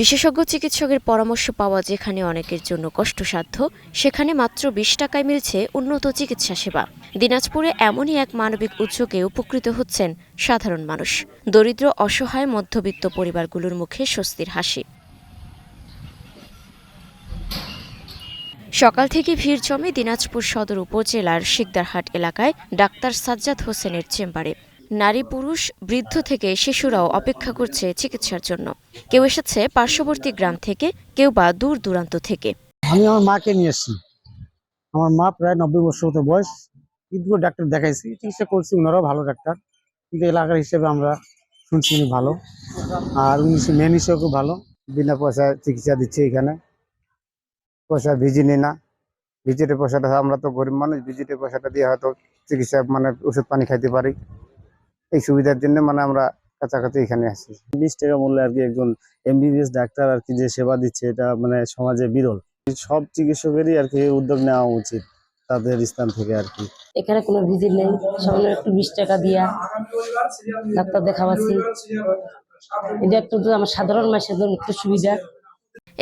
বিশেষজ্ঞ চিকিৎসকের পরামর্শ পাওয়া যেখানে অনেকের জন্য কষ্টসাধ্য, সেখানে মাত্র ২০ টাকায় মিলছে উন্নত চিকিৎসা সেবা। দিনাজপুরে এমনই এক মানবিক উদ্যোগে উপকৃত হচ্ছেন সাধারণ মানুষ। দরিদ্র, অসহায়, মধ্যবিত্ত পরিবারগুলোর মুখে স্বস্তির হাসি। সকাল থেকে ভিড় জমে দিনাজপুর সদর উপজেলার শিকদারহাট এলাকায় ডাক্তার সাজ্জাদ হোসেনের চেম্বারে। নারী, পুরুষ, বৃদ্ধ থেকে শিশুরাও অপেক্ষা করছে চিকিৎসার জন্য। কেউ এসেছে পার্শ্ববর্তী গ্রাম থেকে, কেউ বা দূর দূরান্ত থেকে। আমি আমার মাকে নিয়ে এসেছি। আমার মা প্রায় 90 বছর মতো বয়স, কিন্তু ডাক্তার দেখাইছি, চিকিৎসা করছি, ওনারাও ভালো ডাক্তার। কিন্তু এলাকার হিসেবে আমরা শুনছি উনি ভালো, আর উনি মেন হিসেবে খুব ভালো। বিনা পয়সায় চিকিৎসা দিচ্ছে এখানে, পয়সা ভিজি নেই না। ভিজিটের পয়সাটা, আমরা তো গরিব মানুষ, ভিজিটের পয়সাটা দিয়ে হয়তো চিকিৎসা ওষুধ পানি খাইতে পারি। এই সুবিধার জন্য আমরা কাছাকাছি এখানে আসছি। 20 টাকা মূল্যে আর কি একজন এমবিবিএস ডাক্তার আর কি যে সেবা দিচ্ছে, এটা সমাজে বিরল। সব চিকিৎসকেরই আর কি উদ্যোগ নেওয়া উচিত তাদের স্থান থেকে আর কি। এখানে কোনো ভিজিট নেই, সামান্য একটু 20 টাকা দিয়া ডাক্তার দেখাবাছি। এটা একটু আমার সাধারণ মানুষের জন্য একটু সুবিধা।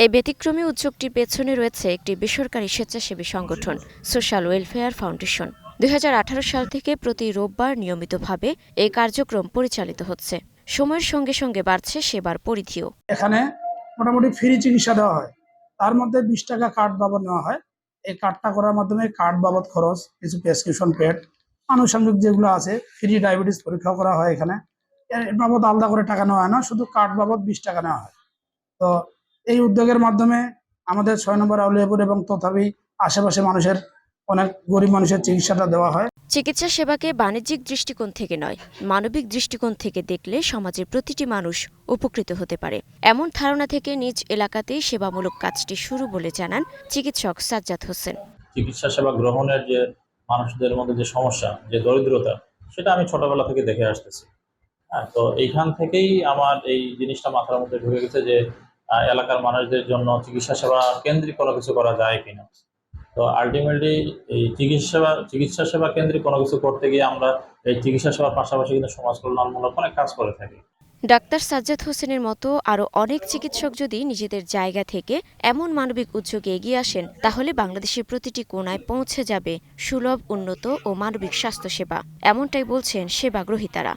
এই ব্যতিক্রমী উদ্যোগটির পেছনে রয়েছে একটি বেসরকারি স্বেচ্ছাসেবী সংগঠন, সোশ্যাল ওয়েলফেয়ার ফাউন্ডেশন। 2018 সাল থেকে প্রতি রোববার নিয়মিতভাবে এই কার্যক্রম পরিচালিত হচ্ছে। সময়ের সঙ্গে সঙ্গে বাড়ছে সেবার পরিধিও। এখানে মোটামুটি ফ্রি চিকিৎসা দেওয়া হয়, তার মধ্যে 20 টাকা কার্ড বাবদ নেওয়া হয়। এই কার্ডটা করার মাধ্যমে কার্ড বাবদ খরচ, কিছু প্রেসক্রিপশন পেড, আনুষঙ্গিক যেগুলো আছে, ফ্রি ডায়াবেটিস পরীক্ষা করা হয়। এখানে এর বাবদ আলাদা করে টাকা নেওয়া হয় না, শুধু কার্ড বাবদ 20 টাকা নেওয়া হয়। তো এই উদ্যোগের মাধ্যমে আমাদের 6 নম্বর আউলিয়াপুর এবং তথাপি আশেপাশে মানুষের, অনেক গরিব মানুষের চিকিৎসাটা দেওয়া হয়। চিকিৎসা সেবাকে বাণিজ্যিক দৃষ্টিকোণ থেকে নয়, মানবিক দৃষ্টিকোণ থেকে দেখলে সমাজের প্রতিটি মানুষ উপকৃত হতে পারে, এমন ধারণা থেকে নিজ এলাকাতেই সেবামূলক কাজটি শুরু বলে জানান চিকিৎসক সাজ্জাদ হোসেন। চিকিৎসা সেবা গ্রহণের যে মানুষদের মধ্যে যে সমস্যা, যে দরিদ্রতা, সেটা আমি ছোটবেলা থেকে দেখে আসতেছি। তো এইখান থেকেই আমার এই জিনিসটা মাথার মধ্যে ঢুকে গেছে যে এলাকার মানুষদের জন্য চিকিৎসা সেবা কেন্দ্রিক কোনো কিছু করা যায় কিনা। তো আলটিমেটলি এই চিকিৎসা সেবা কেন্দ্রিক কোনো কিছু করতে গিয়ে আমরা এই চিকিৎসা সেবার পাশাপাশি কিন্তু সমাজ কল্যাণমূলক অনেক কাজ করে থাকি। ডাক্তার সাজ্জাদ হোসেনের মতো আরও অনেক চিকিৎসক যদি নিজেদের জায়গা থেকে এমন মানবিক উদ্যোগে এগিয়ে আসেন, তাহলে বাংলাদেশের প্রতিটি কোণায় পৌঁছে যাবে সুলভ, উন্নত ও মানবিক স্বাস্থ্যসেবা। এমনটাই বলছেন সেবা গ্রহীতারা।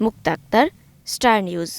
মুক্তা আক্তার, স্টার নিউজ।